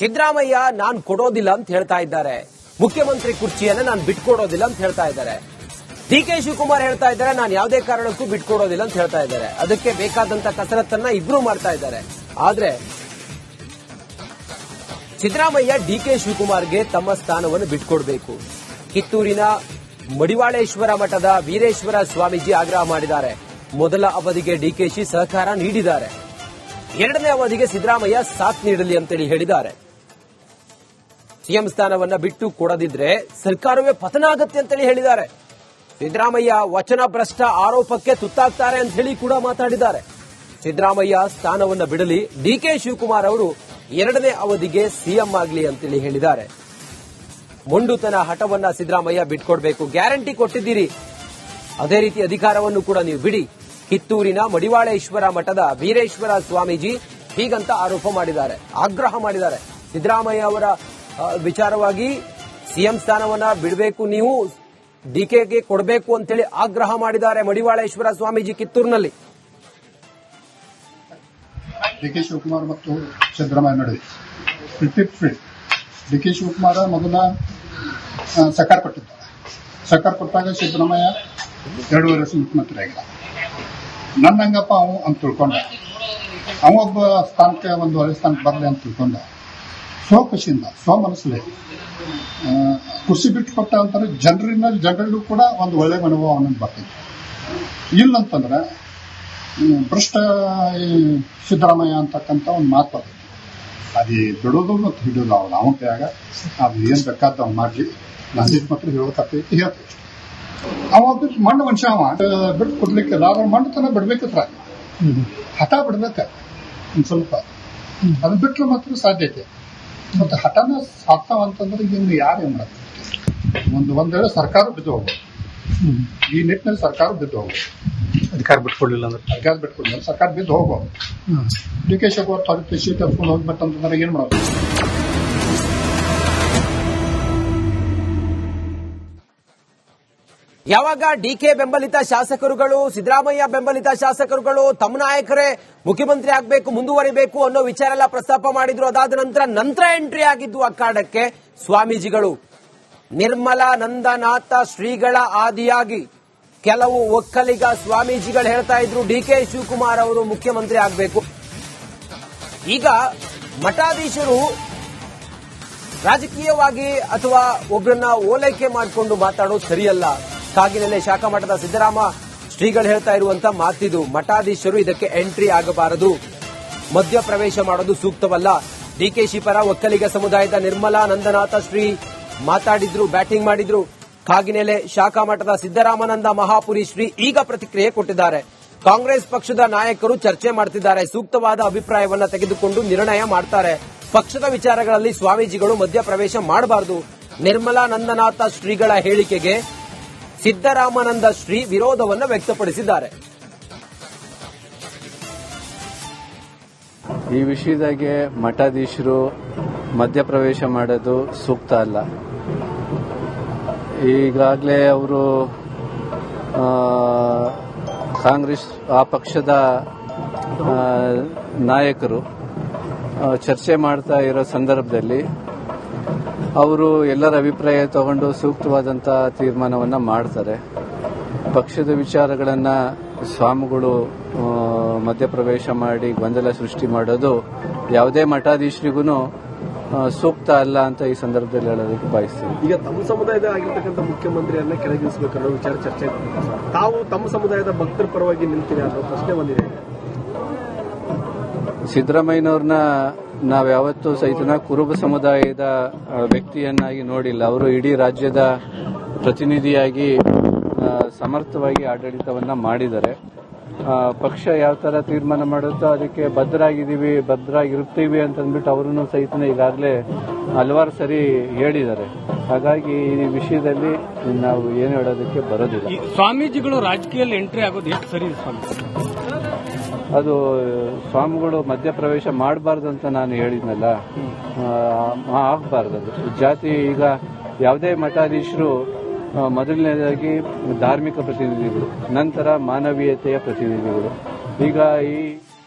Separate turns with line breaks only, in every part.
ಸಿದ್ದರಾಮಯ್ಯ ನಾನು ಕೊಡೋದಿಲ್ಲ ಅಂತ ಹೇಳ್ತಾ ಇದ್ದಾರೆ. ಮುಖ್ಯಮಂತ್ರಿ ಕುರ್ಚಿಯನ್ನ ನಾನು ಬಿಟ್ಕೊಡೋದಿಲ್ಲ ಅಂತ ಹೇಳ್ತಾ ಇದ್ದಾರೆ. ಡಿಕೆ ಶಿವಕುಮಾರ್ ಹೇಳ್ತಾ ಇದ್ದಾರೆ ನಾನು ಯಾವುದೇ ಕಾರಣಕ್ಕೂ ಬಿಟ್ಕೊಡೋದಿಲ್ಲ ಅಂತ ಹೇಳ್ತಾ ಇದ್ದಾರೆ. ಅದಕ್ಕೆ ಬೇಕಾದಂತ ಕಸರತ್ತನ್ನ ಇಬ್ರು ಮಾಡ್ತಾ ಇದ್ದಾರೆ. ಆದ್ರೆ ಸಿದ್ದರಾಮಯ್ಯ ಡಿಕೆ ಶಿವಕುಮಾರ್ಗೆ ತಮ್ಮ ಸ್ಥಾನವನ್ನು ಬಿಟ್ಕೊಡ್ಬೇಕು. ಕಿತ್ತೂರಿನ ಮಡಿವಾಳೇಶ್ವರ ಮಠದ ವೀರೇಶ್ವರ ಸ್ವಾಮೀಜಿ ಆಗ್ರಹ ಮಾಡಿದ್ದಾರೆ. ಮೊದಲ ಅವಧಿಗೆ ಡಿಕೆಶಿ ಸಹಕಾರ ನೀಡಿದ್ದಾರೆ. ಎರಡನೇ ಅವಧಿಗೆ ಸಿದ್ದರಾಮಯ್ಯ ಸಾಥ್ ನೀಡಲಿ ಅಂತೇಳಿ ಹೇಳಿದ್ದಾರೆ. ಸಿಎಂ ಸ್ಥಾನವನ್ನ ಬಿಟ್ಟು ಕೊಡದಿದ್ರೆ ಸರ್ಕಾರವೇ ಪತನ ಆಗತ್ತೆ ಅಂತೇಳಿ ಹೇಳಿದ್ದಾರೆ. ಸಿದ್ದರಾಮಯ್ಯ ವಚನ ಭ್ರಷ್ಟ ಆರೋಪಕ್ಕೆ ತುತ್ತಾಗ್ತಾರೆ ಅಂತ ಹೇಳಿ ಕೂಡ ಮಾತಾಡಿದ್ದಾರೆ. ಸಿದ್ದರಾಮಯ್ಯ ಸ್ಥಾನವನ್ನ ಬಿಡಲಿ, ಡಿಕೆ ಶಿವಕುಮಾರ್ ಅವರು ಎರಡನೇ ಅವಧಿಗೆ ಸಿಎಂ ಆಗಲಿ ಅಂತೇಳಿ ಹೇಳಿದ್ದಾರೆ. ಮೊಂಡುತನ ಹಠವನ್ನ ಸಿದ್ದರಾಮಯ್ಯ ಬಿಟ್ಕೊಡ್ಬೇಕು. ಗ್ಯಾರಂಟಿ ಕೊಟ್ಟಿದ್ದೀರಿ, ಅದೇ ರೀತಿ ಅಧಿಕಾರವನ್ನು ಕೂಡ ನೀವು ಬಿಡಿ. ಕಿತ್ತೂರಿನ ಮಡಿವಾಳೇಶ್ವರ ಮಠದ ವೀರೇಶ್ವರ ಸ್ವಾಮೀಜಿ ಹೀಗಂತ ಆರೋಪ ಮಾಡಿದ್ದಾರೆ, ಆಗ್ರಹ ಮಾಡಿದ್ದಾರೆ. ಸಿದ್ದರಾಮಯ್ಯ ಅವರ ವಿಚಾರವಾಗಿ ಸಿಎಂ ಸ್ಥಾನವನ್ನ ಬಿಡಬೇಕು, ನೀವು ಡಿಕೆಗೆ ಕೊಡಬೇಕು ಅಂತೇಳಿ ಆಗ್ರಹ ಮಾಡಿದ್ದಾರೆ ಮಡಿವಾಳೇಶ್ವರ ಸ್ವಾಮೀಜಿ ಕಿತ್ತೂರಿನಲ್ಲಿ.
ಡಿಕೆ ಶಿವಕುಮಾರ್ ಮತ್ತು ಸಿದ್ದರಾಮಯ್ಯ ನಡುವೆ ಡಿಕೆ ಶಿವಕುಮಾರ್ ಮೊದಲ ಸರ್ಕಾರ ಕೊಟ್ಟಿದ್ದಾರೆ. ಸರ್ಕಾರ ಕೊಟ್ಟಾಗ ಸಿದ್ದರಾಮಯ್ಯ 2.5 ವರ್ಷ ಮುಖ್ಯಮಂತ್ರಿ ಆಗಿಲ್ಲ. ನನ್ನ ಹಂಗಪ್ಪ ಅವ ಅಂತ ತಿಳ್ಕೊಂಡ, ಅವೊಬ್ಬ ಸ್ಥಾನಕ್ಕೆ ಒಂದು ಒಳ್ಳೆ ಸ್ಥಾನಕ್ಕೆ ಬರಲಿ ಅಂತ ತಿಳ್ಕೊಂಡ. ಖುಷಿಯಿಂದ ಮನಸ್ಸಲ್ಲಿ ಕುರ್ಸಿ ಬಿಟ್ಟು ಕೊಟ್ಟ ಅಂತಾರೆ. ಜನರಲ್ಲೂ ಕೂಡ ಒಂದು ಒಳ್ಳೆ ಅನುಭವ ಅನ್ನೋದು ಬರ್ತಿತ್ತು. ಇಲ್ಲಂತಂದ್ರೆ ಭ್ರಷ್ಟ ಸಿದ್ದರಾಮಯ್ಯ ಅಂತಕ್ಕಂಥ ಒಂದು ಮಾತು ಬರ್ತೈತಿ. ಅದು ಬಿಡೋದು ಮತ್ತು ಹಿಡಿಯೋದು ಅವನ ಕೈಯಾಗ. ಅದು ಏನ್ ಬೇಕಾದ ಅವ್ನು ಮಾಡ್ಲಿ, ನಂದಿತ್ ಮಾತ್ರ ಹೇಳೋಕತ್ತೈತಿ ಹೇಳ್ತೈತಿ. ಅವ ಮಣ್ಣು ಮನುಷ್ಯ, ಅವ ಬಿಟ್ಟು ಕೊಡ್ಲಿಕ್ಕೆ ಮಣ್ಣು ಬಿಡ್ಬೇಕತ್ರ ಹಠ ಬಿಡ್ಬೇಕ ಒಂದ್ ಸ್ವಲ್ಪ. ಅದನ್ನ ಬಿಟ್ರೆ ಮಾತ್ರ ಸಾಧ್ಯತೆ. ಮತ್ತೆ ಹಠನ ಸಾಕ್ತಾವಂತಂದ್ರೆ ಇನ್ನು ಯಾರು ಏನ್ ಮಾಡ್ತಾರೆ? ಒಂದ್ ವೇಳೆ ಸರ್ಕಾರ ಬಿದ್ದು ಹೋಗ್ಬೋದು. ಈ ನಿಟ್ಟಿನಲ್ಲಿ ಸರ್ಕಾರ ಬಿದ್ದು ಹೋಗ್ಬೋದು.
ಅಧಿಕಾರ ಬಿಟ್ಕೊಡ್ಲಿಲ್ಲ
ಸರ್ಕಾರ ಬಿದ್ದು ಹೋಗ್ಬೋದು. ಡಿ ಕೆ ಶಿವಕುಮಾರ್ ಸೀಟ್ ಹತ್ಕೊಂಡು ಹೋಗ್ಬೇಕಂತಂದ್ರೆ ಏನ್ ಮಾಡೋದು?
ಯಾವಾಗ ಡಿಕೆ ಬೆಂಬಲಿತ ಶಾಸಕರುಗಳು, ಸಿದ್ದರಾಮಯ್ಯ ಬೆಂಬಲಿತ ಶಾಸಕರುಗಳು ತಮ್ಮ ನಾಯಕರೇ ಮುಖ್ಯಮಂತ್ರಿ ಆಗಬೇಕು, ಮುಂದುವರಿಬೇಕು ಅನ್ನೋ ವಿಚಾರ ಎಲ್ಲ ಪ್ರಸ್ತಾಪ ಮಾಡಿದ್ರು. ಅದಾದ ನಂತರ ಎಂಟ್ರಿ ಆಗಿದ್ದು ಅಖಾಡಕ್ಕೆ ಸ್ವಾಮೀಜಿಗಳು. ನಿರ್ಮಲಾನಂದನಾಥ ಶ್ರೀಗಳ ಆದಿಯಾಗಿ ಕೆಲವು ಒಕ್ಕಲಿಗ ಸ್ವಾಮೀಜಿಗಳು ಹೇಳ್ತಾ ಇದ್ರು ಡಿಕೆ ಶಿವಕುಮಾರ್ ಅವರು ಮುಖ್ಯಮಂತ್ರಿ ಆಗಬೇಕು. ಈಗ ಮಠಾಧೀಶರು ರಾಜಕೀಯವಾಗಿ ಅಥವಾ ಒಬ್ಬರನ್ನ ಓಲೈಕೆ ಮಾಡಿಕೊಂಡು ಮಾತಾಡೋದು ಸರಿಯಲ್ಲ. ಕಾಗಿನೆಲೆ ಶಾಖಾ ಮಠದ ಸಿದ್ದರಾಮ ಶ್ರೀಗಳು ಹೇಳ್ತಾ ಇರುವಂತ ಮಾತಿದು. ಮಠಾಧೀಶರು ಇದಕ್ಕೆ ಎಂಟ್ರಿ ಆಗಬಾರದು, ಮಧ್ಯ ಪ್ರವೇಶ ಮಾಡೋದು ಸೂಕ್ತವಲ್ಲ. ಡಿಕೆಶಿ ಪರ ಒಕ್ಕಲಿಗ ಸಮುದಾಯದ ನಿರ್ಮಲಾನಂದನಾಥ ಶ್ರೀ ಮಾತಾಡಿದ್ರು, ಬ್ಯಾಟಿಂಗ್ ಮಾಡಿದ್ರು. ಕಾಗಿನೆಲೆ ಶಾಖಾ ಮಠದ ಸಿದ್ದರಾಮಾನಂದ ಮಹಾಪುರಿ ಶ್ರೀ ಈಗ ಪ್ರತಿಕ್ರಿಯೆ ಕೊಟ್ಟಿದ್ದಾರೆ. ಕಾಂಗ್ರೆಸ್ ಪಕ್ಷದ ನಾಯಕರು ಚರ್ಚೆ ಮಾಡ್ತಿದ್ದಾರೆ, ಸೂಕ್ತವಾದ ಅಭಿಪ್ರಾಯವನ್ನ ತೆಗೆದುಕೊಂಡು ನಿರ್ಣಯ ಮಾಡ್ತಾರೆ. ಪಕ್ಷದ ವಿಚಾರಗಳಲ್ಲಿ ಸ್ವಾಮೀಜಿಗಳು ಮಧ್ಯ ಪ್ರವೇಶ ಮಾಡಬಾರದು. ನಿರ್ಮಲಾನಂದನಾಥ ಶ್ರೀಗಳ ಹೇಳಿಕೆಗೆ ಸಿದ್ದರಾಮಾನಂದ ಶ್ರೀ ವಿರೋಧವನ್ನು ವ್ಯಕ್ತಪಡಿಸಿದ್ದಾರೆ.
ಈ ವಿಷಯದಾಗೆ ಮಠಾಧೀಶರು ಮಧ್ಯಪ್ರವೇಶ ಮಾಡೋದು ಸೂಕ್ತ ಅಲ್ಲ. ಈಗಾಗಲೇ ಅವರು ಕಾಂಗ್ರೆಸ್ ಆ ಪಕ್ಷದ ನಾಯಕರು ಚರ್ಚೆ ಮಾಡ್ತಾ ಇರೋ ಸಂದರ್ಭದಲ್ಲಿ ಅವರು ಎಲ್ಲರ ಅಭಿಪ್ರಾಯ ತಗೊಂಡು ಸೂಕ್ತವಾದಂಥ ತೀರ್ಮಾನವನ್ನು ಮಾಡ್ತಾರೆ. ಪಕ್ಷದ ವಿಚಾರಗಳನ್ನ ಸ್ವಾಮಿಗಳು ಮಧ್ಯಪ್ರವೇಶ ಮಾಡಿ ಗೊಂದಲ ಸೃಷ್ಟಿ ಮಾಡೋದು ಯಾವುದೇ ಮಠಾಧೀಶರಿಗೂ ಸೂಕ್ತ ಅಲ್ಲ ಅಂತ ಈ ಸಂದರ್ಭದಲ್ಲಿ ಹೇಳೋದಕ್ಕೆ ಬಯಸ್ತೀವಿ.
ಈಗ ತಮ್ಮ ಸಮುದಾಯದ ಆಗಿರ್ತಕ್ಕಂಥ ಮುಖ್ಯಮಂತ್ರಿಯನ್ನ ಕೆಳಗಿಳಿಸಬೇಕನ್ನೋ ವಿಚಾರ ಚರ್ಚೆ, ತಾವು ತಮ್ಮ ಸಮುದಾಯದ ಭಕ್ತರ ಪರವಾಗಿ ನಿಲ್ತೀರಿ ಅನ್ನೋ ಪ್ರಶ್ನೆ ಬಂದಿದೆ.
ಸಿದ್ದರಾಮಯ್ಯನವ್ರನ್ನ ನಾವು ಯಾವತ್ತೂ ಸಹಿತ ಕುರುಬ ಸಮುದಾಯದ ವ್ಯಕ್ತಿಯನ್ನಾಗಿ ನೋಡಿಲ್ಲ. ಅವರು ಇಡೀ ರಾಜ್ಯದ ಪ್ರತಿನಿಧಿಯಾಗಿ ಸಮರ್ಥವಾಗಿ ಆಡಳಿತವನ್ನ ಮಾಡಿದ್ದಾರೆ. ಪಕ್ಷ ಯಾವ ತರ ತೀರ್ಮಾನ ಮಾಡುತ್ತೋ ಅದಕ್ಕೆ ಬದ್ಧರಾಗಿರ್ತೀವಿ ಅಂತಂದ್ಬಿಟ್ಟು ಅವರನ್ನು ಸಹಿತ ಈಗಾಗಲೇ ಹಲವಾರು ಸರಿ ಹೇಳಿದ್ದಾರೆ. ಹಾಗಾಗಿ ಈ ವಿಷಯದಲ್ಲಿ ನಾವು ಏನು ಹೇಳೋದಕ್ಕೆ ಬರೋದಿಲ್ಲ.
ಸ್ವಾಮೀಜಿಗಳು ರಾಜಕೀಯದಲ್ಲಿ ಎಂಟ್ರಿ ಆಗೋದು ಎಷ್ಟು ಸರಿ ಸ್ವಾಮಿ?
ಅದು ಸ್ವಾಮಿಗಳು ಮಧ್ಯಪ್ರವೇಶ ಮಾಡಬಾರ್ದು ಅಂತ ನಾನು ಹೇಳಿದ್ನಲ್ಲ, ಆಗಬಾರ್ದು. ಜಾತಿ ಈಗ ಯಾವುದೇ ಮಠಾಧೀಶರು ಮೊದಲನೇದಾಗಿ ಧಾರ್ಮಿಕ ಪ್ರತಿನಿಧಿಗಳು, ನಂತರ ಮಾನವೀಯತೆಯ ಪ್ರತಿನಿಧಿಗಳು. ಈಗ ಈ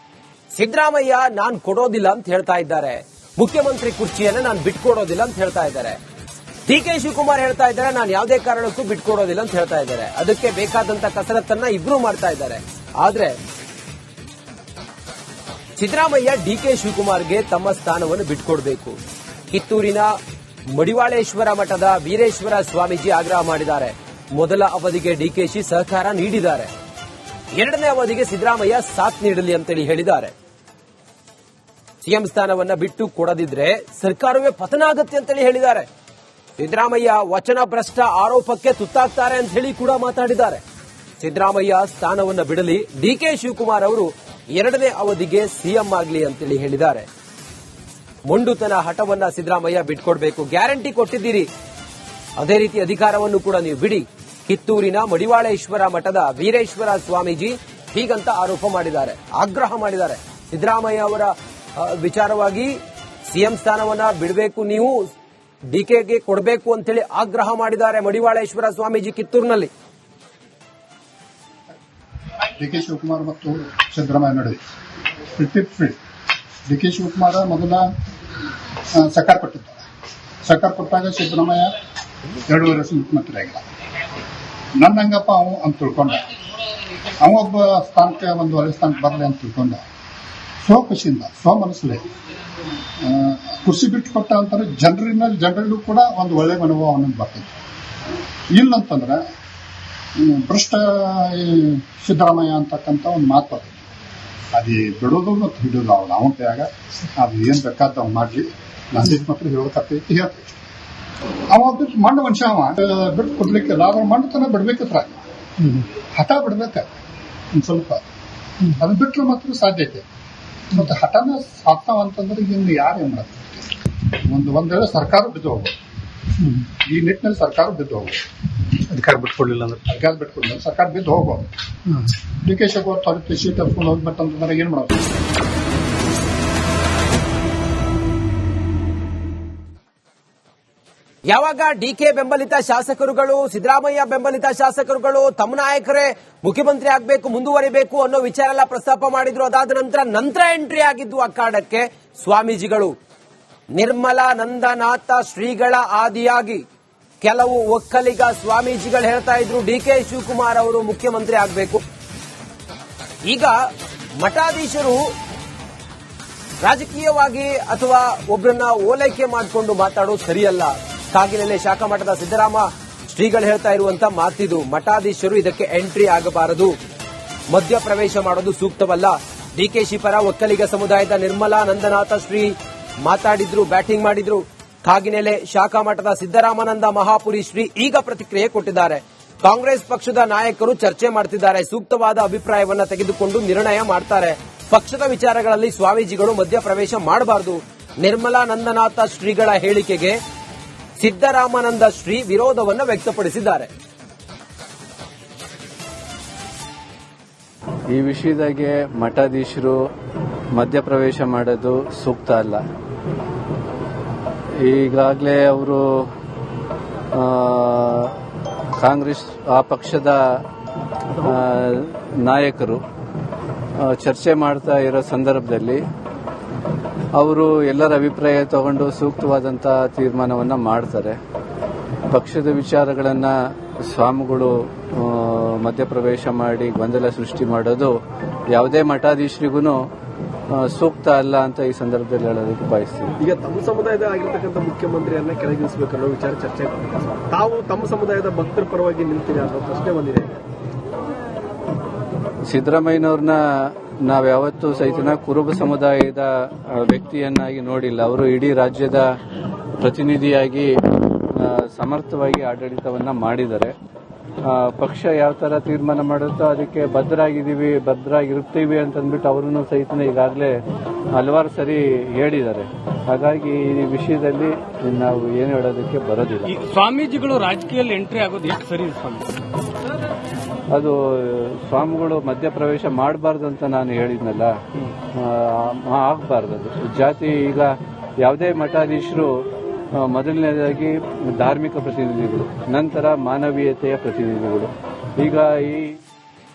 ಸಿದ್ದರಾಮಯ್ಯ ನಾನು ಕೊಡೋದಿಲ್ಲ ಅಂತ ಹೇಳ್ತಾ ಇದ್ದಾರೆ. ಮುಖ್ಯಮಂತ್ರಿ ಕುರ್ಚಿಯನ್ನು ನಾನು ಬಿಟ್ಕೊಡೋದಿಲ್ಲ ಅಂತ ಹೇಳ್ತಾ ಇದ್ದಾರೆ. ಡಿ.ಕೆ. ಶಿವಕುಮಾರ್ ಹೇಳ್ತಾ ಇದ್ದಾರೆ ನಾನು ಯಾವುದೇ ಕಾರಣಕ್ಕೂ ಬಿಟ್ಕೊಡೋದಿಲ್ಲ ಅಂತ ಹೇಳ್ತಾ ಇದ್ದಾರೆ. ಅದಕ್ಕೆ ಬೇಕಾದಂತ ಕಸರತ್ತನ್ನ ಇಬ್ರು ಮಾಡ್ತಾ ಇದ್ದಾರೆ. ಆದ್ರೆ ಸಿದ್ದರಾಮಯ್ಯ ಡಿ.ಕೆ. ಶಿವಕುಮಾರ್ಗೆ ತಮ್ಮ ಸ್ಥಾನವನ್ನು ಬಿಟ್ಕೊಡ್ಬೇಕು. ಕಿತ್ತೂರಿನ ಮಡಿವಾಳೇಶ್ವರ ಮಠದ ವೀರೇಶ್ವರ ಸ್ವಾಮೀಜಿ ಆಗ್ರಹ ಮಾಡಿದ್ದಾರೆ. ಮೊದಲ ಅವಧಿಗೆ ಡಿಕೆಶಿ ಸಹಕಾರ ನೀಡಿದ್ದಾರೆ. ಎರಡನೇ ಅವಧಿಗೆ ಸಿದ್ದರಾಮಯ್ಯ ಸಾಥ್ ನೀಡಲಿ ಅಂತೇಳಿ ಹೇಳಿದ್ದಾರೆ. ಸಿಎಂ ಸ್ಥಾನವನ್ನ ಬಿಟ್ಟು ಕೊಡದಿದ್ರೆ ಸರ್ಕಾರವೇ ಪತನ ಆಗುತ್ತೆ ಅಂತೇಳಿ ಹೇಳಿದ್ದಾರೆ. ಸಿದ್ದರಾಮಯ್ಯ ವಚನ ಭ್ರಷ್ಟ ಆರೋಪಕ್ಕೆ ತುತ್ತಾಗ್ತಾರೆ ಅಂತ ಹೇಳಿ ಕೂಡ ಮಾತಾಡಿದ್ದಾರೆ. ಸಿದ್ದರಾಮಯ್ಯ ಸ್ಥಾನವನ್ನ ಬಿಡಲಿ, ಡಿ.ಕೆ. ಶಿವಕುಮಾರ್ ಅವರು ಎರಡನೇ ಅವಧಿಗೆ ಸಿಎಂ ಆಗಲಿ ಅಂತೇಳಿ ಹೇಳಿದ್ದಾರೆ. ಮೊಂಡುತನ ಹಠವನ್ನ ಸಿದ್ದರಾಮಯ್ಯ ಬಿಟ್ಕೊಡ್ಬೇಕು. ಗ್ಯಾರಂಟಿ ಕೊಟ್ಟಿದ್ದೀರಿ, ಅದೇ ರೀತಿ ಅಧಿಕಾರವನ್ನು ಕೂಡ ನೀವು ಬಿಡಿ. ಕಿತ್ತೂರಿನ ಮಡಿವಾಳೇಶ್ವರ ಮಠದ ವೀರೇಶ್ವರ ಸ್ವಾಮೀಜಿ ಹೀಗಂತ ಆರೋಪ ಮಾಡಿದ್ದಾರೆ, ಆಗ್ರಹ ಮಾಡಿದ್ದಾರೆ. ಸಿದ್ದರಾಮಯ್ಯ ಅವರ ವಿಚಾರವಾಗಿ ಸಿಎಂ ಸ್ಥಾನವನ್ನ ಬಿಡಬೇಕು, ನೀವು ಡಿಕೆಗೆ ಕೊಡಬೇಕು ಅಂತೇಳಿ ಆಗ್ರಹ ಮಾಡಿದ್ದಾರೆ ಮಡಿವಾಳೇಶ್ವರ ಸ್ವಾಮೀಜಿ ಕಿತ್ತೂರಿನಲ್ಲಿ.
ಡಿ.ಕೆ. ಶಿವಕುಮಾರ್ ಮತ್ತು ಸಿದ್ದರಾಮಯ್ಯ ನಡುವೆ ಡಿ.ಕೆ. ಶಿವಕುಮಾರ್ ಮೊದಲ ಸರ್ಕಾರ ಕೊಟ್ಟಿದ್ದಾರೆ. ಸರ್ಕಾರ ಕೊಟ್ಟಾಗ ಸಿದ್ದರಾಮಯ್ಯ 2.5 ವರ್ಷ ಮುಖ್ಯಮಂತ್ರಿ ಆಗಿಲ್ಲ. ನನ್ನಂಗಪ್ಪ ಅವ ಅಂತ ತಿಳ್ಕೊಂಡ, ಅವೊಬ್ಬ ಸ್ಥಾನಕ್ಕೆ ಒಂದು ಒಳ್ಳೆ ಸ್ಥಾನಕ್ಕೆ ಬರಲಿ ಅಂತ ತಿಳ್ಕೊಂಡ. ಸ್ವಖುಷಿಯಿಂದ ಮನಸ್ಸಲ್ಲಿ ಕುರ್ಸಿ ಬಿಟ್ಟು ಕೊಟ್ಟ ಅಂತಾರೆ. ಜನರಲ್ಲೂ ಕೂಡ ಒಂದು ಒಳ್ಳೆ ಅನುಭವ ಅನ್ನೋದು ಬರ್ತದೆ. ಇಲ್ಲಂತಂದ್ರೆ ಭ್ರಷ್ಟ ಸಿದ್ದರಾಮಯ್ಯ ಅಂತಕ್ಕಂಥ ಒಂದು ಮಾತು ಬರ್ತದೆ. ಅದು ಬಿಡೋದು ಮತ್ತು ಹಿಡಿಯೋದು ಅವನ ಕೈಯಾಗ. ಅದು ಏನ್ ಬೇಕಾದ ಅವ್ನು ಮಾಡ್ಲಿ, ನಂದಿದ್ ಮಾತ್ರ ಹೇಳಕತ್ತೈತಿ ಹೇಳ್ತೈತಿ. ಅವ ಬಿಟ್ಟು ಮಣ್ಣು ಮನುಷ್ಯ, ಅವ ಬಿಟ್ಟು ಕೊಡ್ಲಿಕ್ಕಿಲ್ಲ. ಅದ್ರ ಮಣ್ಣುತನ ಬಿಡ್ಬೇಕತ್ರ, ಹಠ ಬಿಡ್ಬೇಕ ಒಂದ್ ಸ್ವಲ್ಪ. ಅದನ್ನ ಬಿಟ್ರೆ ಮಾತ್ರ ಸಾಧ್ಯತೆ. ಮತ್ತೆ ಹಠನ ಸಾಕ್ತಾವ ಅಂತಂದ್ರೆ ಇನ್ನು ಯಾರು ಏನ್ ಮಾಡ್ತಾರೆ? ಒಂದೇಳೆ ಸರ್ಕಾರ ಬಿದ್ದು ಹೋಗ್ಬೋದು. ಈ ನಿಟ್ಟಿನಲ್ಲಿ ಸರ್ಕಾರ ಬಿದ್ದು ಹೋಗ್ಬೋದು. ಅಧಿಕಾರ ಬಿಟ್ಕೊಡ್ಲಿಲ್ಲ ಸರ್ಕಾರ ಬಿದ್ದು ಹೋಗ್ಬೋದು. ಡಿ.ಕೆ. ಶಿವಕುಮಾರ್ ತೊರೆದು ಸೀಟ್ ಹಚ್ಕೊಂಡು ಹೋಗ್ಬೇಕಂತಂದ್ರೆ ಏನ್ ಮಾಡೋದು?
ಯಾವಾಗ ಡಿಕೆ ಬೆಂಬಲಿತ ಶಾಸಕರುಗಳು, ಸಿದ್ದರಾಮಯ್ಯ ಬೆಂಬಲಿತ ಶಾಸಕರುಗಳು ತಮ್ಮ ನಾಯಕರೇ ಮುಖ್ಯಮಂತ್ರಿ ಆಗಬೇಕು, ಮುಂದುವರಿಬೇಕು ಅನ್ನೋ ವಿಚಾರ ಎಲ್ಲ ಪ್ರಸ್ತಾಪ ಮಾಡಿದ್ರು. ಅದಾದ ನಂತರ ಎಂಟ್ರಿ ಆಗಿದ್ದು ಅಖಾಡಕ್ಕೆ ಸ್ವಾಮೀಜಿಗಳು. ನಿರ್ಮಲಾನಂದನಾಥ ಶ್ರೀಗಳ ಆದಿಯಾಗಿ ಕೆಲವು ಒಕ್ಕಲಿಗ ಸ್ವಾಮೀಜಿಗಳು ಹೇಳ್ತಾ ಇದ್ರು ಡಿ.ಕೆ. ಶಿವಕುಮಾರ್ ಅವರು ಮುಖ್ಯಮಂತ್ರಿ ಆಗಬೇಕು. ಈಗ ಮಠಾಧೀಶರು ರಾಜಕೀಯವಾಗಿ ಅಥವಾ ಒಬ್ಬರನ್ನ ಓಲೈಕೆ ಮಾಡಿಕೊಂಡು ಮಾತಾಡೋದು ಸರಿಯಲ್ಲ. ಕಾಗಿನೆಲೆ ಶಾಖಾ ಮಠದ ಸಿದ್ದರಾಮ ಶ್ರೀಗಳು ಹೇಳ್ತಾ ಇರುವಂತ ಮಾತಿದು. ಮಠಾಧೀಶರು ಇದಕ್ಕೆ ಎಂಟ್ರಿ ಆಗಬಾರದು, ಮಧ್ಯಪ್ರವೇಶ ಮಾಡೋದು ಸೂಕ್ತವಲ್ಲ. ಡಿಕೆಶಿ ಪರ ಒಕ್ಕಲಿಗ ಸಮುದಾಯದ ನಿರ್ಮಲಾನಂದನಾಥ ಶ್ರೀ ಮಾತಾಡಿದ್ರು, ಬ್ಯಾಟಿಂಗ್ ಮಾಡಿದ್ರು. ಕಾಗಿನೆಲೆ ಶಾಖಾ ಮಠದ ಸಿದ್ದರಾಮಾನಂದ ಮಹಾಪುರಿ ಶ್ರೀ ಈಗ ಪ್ರತಿಕ್ರಿಯೆ ಕೊಟ್ಟಿದ್ದಾರೆ. ಕಾಂಗ್ರೆಸ್ ಪಕ್ಷದ ನಾಯಕರು ಚರ್ಚೆ ಮಾಡ್ತಿದ್ದಾರೆ, ಸೂಕ್ತವಾದ ಅಭಿಪ್ರಾಯವನ್ನ ತೆಗೆದುಕೊಂಡು ನಿರ್ಣಯ ಮಾಡ್ತಾರೆ. ಪಕ್ಷದ ವಿಚಾರಗಳಲ್ಲಿ ಸ್ವಾಮೀಜಿಗಳು ಮಧ್ಯಪ್ರವೇಶ ಮಾಡಬಾರದು. ನಿರ್ಮಲಾನಂದನಾಥ ಶ್ರೀಗಳ ಹೇಳಿಕೆಗೆ ಸಿದ್ದರಾಮಾನಂದ ಶ್ರೀ ವಿರೋಧವನ್ನು ವ್ಯಕ್ತಪಡಿಸಿದ್ದಾರೆ.
ಈ ವಿಷಯದಾಗೆ ಮಠಾಧೀಶರು ಮಧ್ಯಪ್ರವೇಶ ಮಾಡೋದು ಸೂಕ್ತ ಅಲ್ಲ. ಈಗಾಗಲೇ ಅವರು ಕಾಂಗ್ರೆಸ್ ಆ ಪಕ್ಷದ ನಾಯಕರು ಚರ್ಚೆ ಮಾಡ್ತಾ ಇರೋ ಸಂದರ್ಭದಲ್ಲಿ ಅವರು ಎಲ್ಲರ ಅಭಿಪ್ರಾಯ ತಗೊಂಡು ಸೂಕ್ತವಾದಂತಹ ತೀರ್ಮಾನವನ್ನ ಮಾಡ್ತಾರೆ. ಪಕ್ಷದ ವಿಚಾರಗಳನ್ನ ಸ್ವಾಮಿಗಳು ಮಧ್ಯಪ್ರವೇಶ ಮಾಡಿ ಗೊಂದಲ ಸೃಷ್ಟಿ ಮಾಡೋದು ಯಾವುದೇ ಮಠಾಧೀಶರಿಗೂ ಸೂಕ್ತ ಅಲ್ಲ ಅಂತ ಈ ಸಂದರ್ಭದಲ್ಲಿ ಹೇಳೋದಕ್ಕೆ ಬಯಸ್ತೀವಿ.
ಈಗ ತಮ್ಮ ಸಮುದಾಯದ ಆಗಿರ್ತಕ್ಕಂಥ ಮುಖ್ಯಮಂತ್ರಿಯನ್ನ ಕೆಳಗಿಳಿಸಬೇಕನ್ನೋ ವಿಚಾರ ಚರ್ಚೆ ಆಗ್ತದೆ. ತಾವು ತಮ್ಮ ಸಮುದಾಯದ ಭಕ್ತರ ಪರವಾಗಿ ನಿಲ್ತೀರಾ ಅನ್ನೋ ಪ್ರಶ್ನೆ ಬಂದಿದೆ.
ಸಿದ್ದರಾಮಯ್ಯನವ್ರನ್ನ ನಾವ್ಯಾವತ್ತೂ ಸಹಿತ ಕುರುಬ ಸಮುದಾಯದ ವ್ಯಕ್ತಿಯನ್ನಾಗಿ ನೋಡಿಲ್ಲ. ಅವರು ಇಡೀ ರಾಜ್ಯದ ಪ್ರತಿನಿಧಿಯಾಗಿ ಸಮರ್ಥವಾಗಿ ಆಡಳಿತವನ್ನ ಮಾಡಿದ್ದಾರೆ. ಪಕ್ಷ ಯಾವ ತರ ತೀರ್ಮಾನ ಮಾಡುತ್ತೋ ಅದಕ್ಕೆ ಬದ್ಧರಾಗಿರ್ತೀವಿ ಅಂತಂದ್ಬಿಟ್ಟು ಅವರನ್ನು ಸಹಿತ ಈಗಾಗಲೇ ಹಲವಾರು ಸರಿ ಹೇಳಿದ್ದಾರೆ. ಹಾಗಾಗಿ ಈ ವಿಷಯದಲ್ಲಿ ನಾವು ಏನು ಹೇಳೋದಕ್ಕೆ ಬರೋದಿಲ್ಲ.
ಸ್ವಾಮೀಜಿಗಳು ರಾಜಕೀಯದಲ್ಲಿ ಎಂಟ್ರಿ ಆಗೋದು ಎಷ್ಟು ಸರಿ ಸ್ವಾಮಿ?
ಅದು ಸ್ವಾಮಿಗಳು ಮಧ್ಯಪ್ರವೇಶ ಮಾಡಬಾರ್ದು ಅಂತ ನಾನು ಹೇಳಿದ್ನಲ್ಲ, ಆಗಬಾರ್ದು. ಅದು ಜಾತಿ ಈಗ ಯಾವುದೇ ಮಠಾಧೀಶರು ಮೊದಲನೇದಾಗಿ ಧಾರ್ಮಿಕ ಪ್ರತಿನಿಧಿಗಳು, ನಂತರ ಮಾನವೀಯತೆಯ ಪ್ರತಿನಿಧಿಗಳು. ಈಗ ಈ